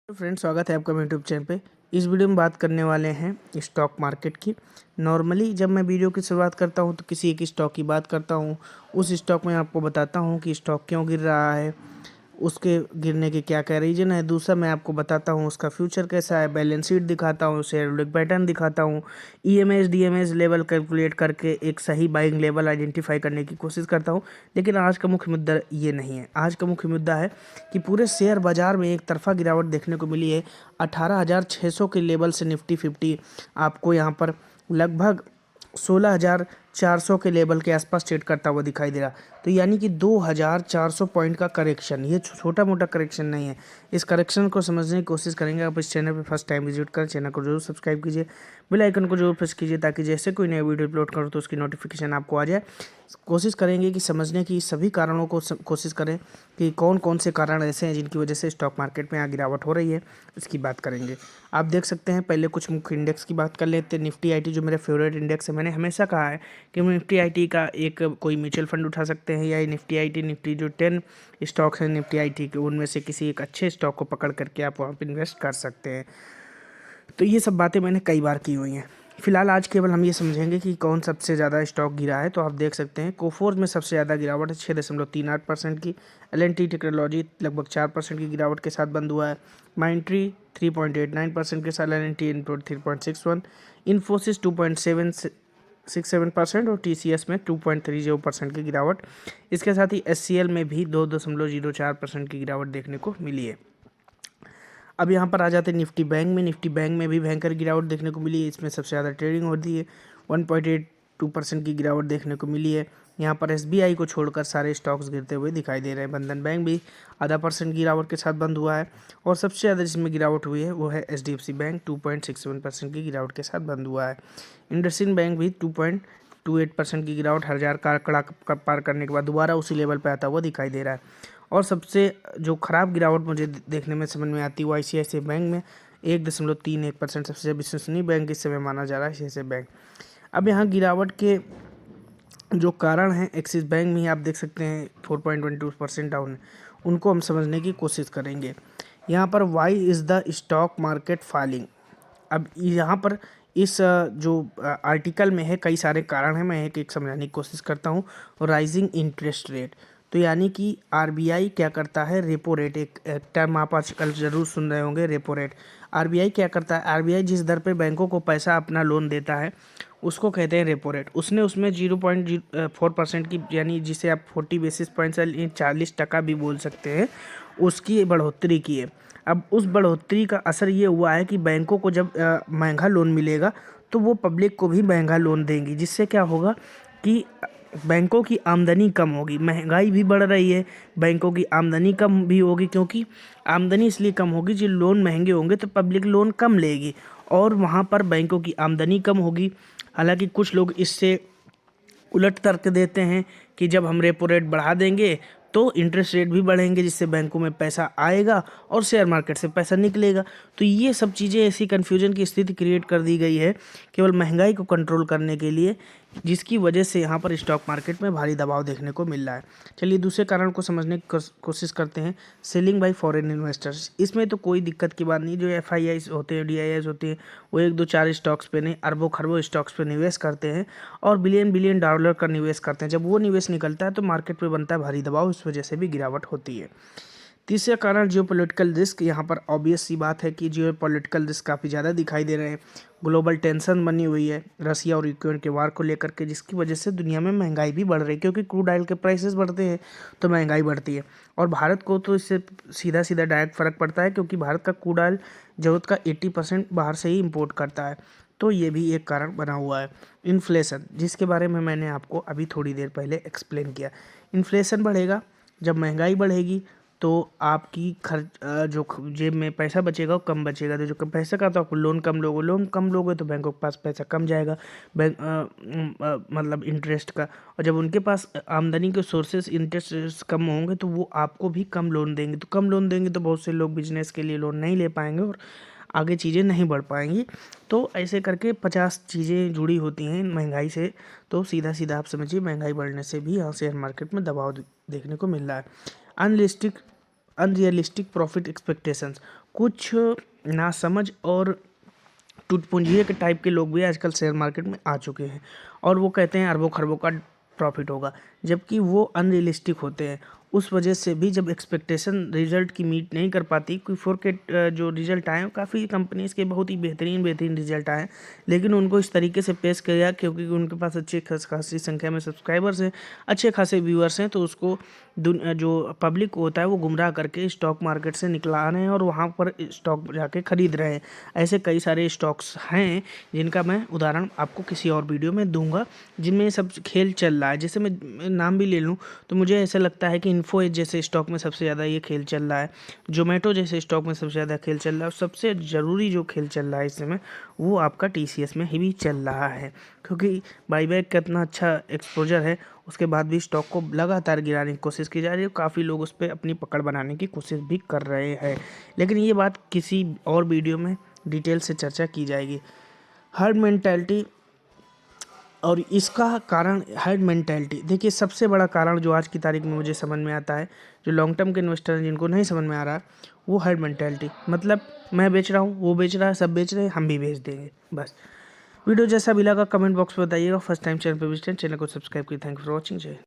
तो फ्रेंड्स, स्वागत है आपका मेरे यूट्यूब चैनल पे। इस वीडियो में बात करने वाले हैं स्टॉक मार्केट की। नॉर्मली जब मैं वीडियो की शुरुआत करता हूं तो किसी एक स्टॉक की बात करता हूं। उस स्टॉक में आपको बताता हूं कि स्टॉक क्यों गिर रहा है, उसके गिरने के क्या क्या रीजन है। दूसरा, मैं आपको बताता हूँ उसका फ्यूचर कैसा है, बैलेंस शीट दिखाता हूँ, शेयर होल्डिंग पैटर्न दिखाता हूँ, ईएमएस डीएमएस लेवल कैलकुलेट करके एक सही बाइंग लेवल आइडेंटिफाई करने की कोशिश करता हूँ। लेकिन आज का मुख्य मुद्दा ये नहीं है। आज का मुख्य मुद्दा है कि पूरे शेयर बाजार में एक तरफा गिरावट देखने को मिली है। 18,600 के लेवल से निफ्टी 50 आपको यहाँ पर लगभग 16,400 के लेवल के आसपास ट्रेड करता हुआ दिखाई दे रहा। तो यानी कि 2,400 पॉइंट का करेक्शन, ये छोटा मोटा करेक्शन नहीं है। इस करेक्शन को समझने की कोशिश करेंगे। आप इस चैनल पर फर्स्ट टाइम विजिट करें, चैनल को जरूर सब्सक्राइब कीजिए, बेल आइकन को जरूर प्रेस कीजिए ताकि जैसे कोई नया वीडियो अपलोड करो तो उसकी नोटिफिकेशन आपको आ जाए। कोशिश करेंगे कि समझने की सभी कारणों को कोशिश करें कि कौन कौन से कारण ऐसे हैं जिनकी वजह से स्टॉक मार्केट में गिरावट हो रही है, इसकी बात करेंगे। आप देख सकते हैं, पहले कुछ मुख्य इंडेक्स की बात कर लेते हैं। निफ्टी आईटी जो मेरा फेवरेट इंडेक्स है, मैंने हमेशा कहा है कि निफ्टी आईटी का एक कोई म्यूचुअल फंड उठा सकते हैं या निफ्टी आईटी, निफ्टी जो 10 स्टॉक्स हैं निफ्टी आईटी के, उनमें से किसी एक अच्छे स्टॉक को पकड़ करके आप वहाँ पर इन्वेस्ट कर सकते हैं। तो ये सब बातें मैंने कई बार की हुई हैं। फिलहाल आज केवल हम ये समझेंगे कि कौन सबसे ज़्यादा स्टॉक गिरा है। तो आप देख सकते हैं कोफोर्ज में सबसे ज़्यादा गिरावट है 6.38% की। एल&टी टेक्नोलॉजी लगभग 4% की गिरावट के साथ बंद हुआ है। माइंट्री 3.89% के साथ, एल&टी इनपुट 3.61, इन्फोसिस 2.67% और टीसीएस में 2.30% की गिरावट। इसके साथ ही एचसीएल में भी 2.04% की गिरावट देखने को मिली है। अब यहाँ पर आ जाते हैं निफ्टी बैंक में। निफ्टी बैंक में भी भयंकर गिरावट देखने को मिली है। इसमें सबसे ज़्यादा ट्रेडिंग होती है। 1.82% की गिरावट देखने को मिली है। यहाँ पर एसबीआई को छोड़कर सारे स्टॉक्स गिरते हुए दिखाई दे रहे हैं। बंधन बैंक भी 0.5% गिरावट के साथ बंद हुआ है। और सबसे ज़्यादा जिसमें गिरावट हुई है वो है एचडीएफसी बैंक, 2.67% की गिरावट के साथ बंद हुआ है। इंडसइंड बैंक भी 2.28% की गिरावट, 1,000 का आंकड़ा पार करने के बाद दोबारा उसी लेवल पर आता हुआ दिखाई दे रहा है। और सबसे जो खराब गिरावट मुझे देखने में समझ में आती है वो आईसीआईसीआई बैंक में 1.31%, सबसे विश्वसनीय बैंक इस समय माना जा रहा है आईसीआईसीआई बैंक। अब यहाँ गिरावट के जो कारण हैं, एक्सिस बैंक में आप देख सकते हैं 4.12% डाउन है, उनको हम समझने की कोशिश करेंगे। यहाँ पर why is the stock market falling. अब यहाँ पर इस जो आर्टिकल में है कई सारे कारण हैं, मैं एक एक समझाने की कोशिश करता हूँ। राइजिंग इंटरेस्ट रेट, तो यानी कि आरबीआई क्या करता है, रेपो रेट, एक टर्म आप आजकल जरूर सुन रहे होंगे, रेपो रेट। आरबीआई क्या करता है, आरबीआई जिस दर पे बैंकों को पैसा अपना लोन देता है उसको कहते हैं रेपो रेट। उसने उसमें 0.4% की, यानी जिसे आप 40 बेसिस पॉइंट से 40% भी बोल सकते हैं, उसकी बढ़ोतरी की है। अब उस बढ़ोतरी का असर ये हुआ है कि बैंकों को जब महंगा लोन मिलेगा तो वो पब्लिक को भी महंगा लोन देंगी, जिससे क्या होगा कि बैंकों की आमदनी कम होगी। महंगाई भी बढ़ रही है, बैंकों की आमदनी कम भी होगी, क्योंकि आमदनी इसलिए कम होगी, जो लोन महंगे होंगे तो पब्लिक लोन कम लेगी और वहाँ पर बैंकों की आमदनी कम होगी। हालांकि कुछ लोग इससे उलट तर्क देते हैं कि जब हम रेपो रेट बढ़ा देंगे तो इंटरेस्ट रेट भी बढ़ेंगे, जिससे बैंकों में पैसा आएगा और शेयर मार्केट से पैसा निकलेगा। तो ये सब चीज़ें ऐसी कन्फ्यूजन की स्थिति क्रिएट कर दी गई है केवल महंगाई को कंट्रोल करने के लिए, जिसकी वजह से यहाँ पर स्टॉक मार्केट में भारी दबाव देखने को मिल रहा है। चलिए दूसरे कारण को समझने की कोशिश करते हैं, सेलिंग बाय फॉरेन इन्वेस्टर्स। इसमें तो कोई दिक्कत की बात नहीं। जो एफआईआईज होते हैं, डीआईआईज होते हैं, वो 1 2 4 स्टॉक्स पे नहीं, अरबों खरबों स्टॉक्स पे निवेश करते हैं और बिलियन बिलियन डॉलर का निवेश करते हैं। जब वो निवेश निकलता है तो मार्केट पे बनता है भारी दबाव, इस वजह से भी गिरावट होती है। तीसरा कारण जियोपॉलिटिकल रिस्क। यहाँ पर ऑब्वियस सी बात है कि जियोपॉलिटिकल रिस्क काफ़ी ज़्यादा दिखाई दे रहे हैं। ग्लोबल टेंशन बनी हुई है रसिया और यूक्रेन के वार को लेकर के, जिसकी वजह से दुनिया में महंगाई भी बढ़ रही है, क्योंकि क्रूड ऑयल के प्राइसेस बढ़ते हैं तो महंगाई बढ़ती है। और भारत को तो इससे सीधा सीधा डायरेक्ट फ़र्क पड़ता है, क्योंकि भारत का क्रूड ऑयल ज़रूरत का 80% बाहर से ही इम्पोर्ट करता है। तो ये भी एक कारण बना हुआ है। इन्फ्लेशन, जिसके बारे में मैंने आपको अभी थोड़ी देर पहले एक्सप्लेन किया। इन्फ्लेशन बढ़ेगा, जब महंगाई बढ़ेगी तो आपकी खर्च जो जेब में पैसा बचेगा वो कम बचेगा। तो जो कम पैसा का तो आपको लोन कम लोगे तो बैंकों के पास पैसा कम जाएगा, बैंक मतलब इंटरेस्ट का। और जब उनके पास आमदनी के सोर्सेस इंटरेस्ट कम होंगे तो वो आपको भी कम लोन देंगे। तो कम लोन देंगे तो बहुत से लोग बिजनेस के लिए लोन नहीं ले पाएंगे और आगे चीज़ें नहीं बढ़ पाएंगी। तो ऐसे करके 50 चीज़ें जुड़ी होती हैं महंगाई से। तो सीधा सीधा आप समझिए महंगाई बढ़ने से भी यहाँ शेयर मार्केट में दबाव देखने को मिल रहा है। अनरियलिस्टिक प्रॉफिट एक्सपेक्टेशंस, कुछ नासमझ और टूटपुंजिये के टाइप के लोग भी आजकल शेयर मार्केट में आ चुके हैं और वो कहते हैं अरबों खरबों का प्रॉफिट होगा, जबकि वो अनरियलिस्टिक होते हैं। उस वजह से भी जब एक्सपेक्टेशन रिजल्ट की मीट नहीं कर पाती, कोई फोरकेट जो रिजल्ट आए काफ़ी कंपनीज के बहुत ही बेहतरीन रिजल्ट आए, लेकिन उनको इस तरीके से पेश किया क्योंकि उनके पास अच्छी खासी संख्या में सब्सक्राइबर्स हैं, अच्छे खासे व्यूअर्स हैं, तो उसको जो पब्लिक होता है वो गुमराह करके स्टॉक मार्केट से निकला रहे हैं और वहाँ पर स्टॉक जाके खरीद रहे हैं। ऐसे कई सारे स्टॉक्स हैं जिनका मैं उदाहरण आपको किसी और वीडियो में दूंगा, जिनमें ये सब खेल चल रहा है। जैसे मैं नाम भी ले लूँ तो मुझे ऐसा लगता है कि इन्फो एज जैसे स्टॉक में सबसे ज़्यादा ये खेल चल रहा है, जोमेटो जैसे स्टॉक में सबसे ज़्यादा खेल चल रहा है, और सबसे ज़रूरी जो खेल चल रहा है इस समय वो आपका TCS में ही भी चल रहा है, क्योंकि बाईबैक का इतना अच्छा एक्सपोजर है, उसके बाद भी स्टॉक को लगातार गिराने की कोशिश की जा रही है। काफ़ी लोग उस पर अपनी पकड़ बनाने की कोशिश भी कर रहे हैं, लेकिन ये बात किसी और वीडियो में डिटेल से चर्चा की जाएगी। हर्ड मेंटालिटी और इसका कारण हर्ड मेंटालिटी, देखिए सबसे बड़ा कारण जो आज की तारीख में मुझे समझ में आता है, जो लॉन्ग टर्म के इन्वेस्टर हैं जिनको नहीं समझ में आ रहा वो हर्ड मेंटालिटी, मतलब मैं बेच रहा हूँ, वो बेच रहा है, सब बेच रहे हैं, हम भी बेच देंगे बस। वीडियो जैसा भी लगा कमेंट बॉक्स में बताइएगा। फर्स्ट टाइम चैनल पर विजिट चैनल को सब्सक्राइब कीजिए। Thank you for watching. जय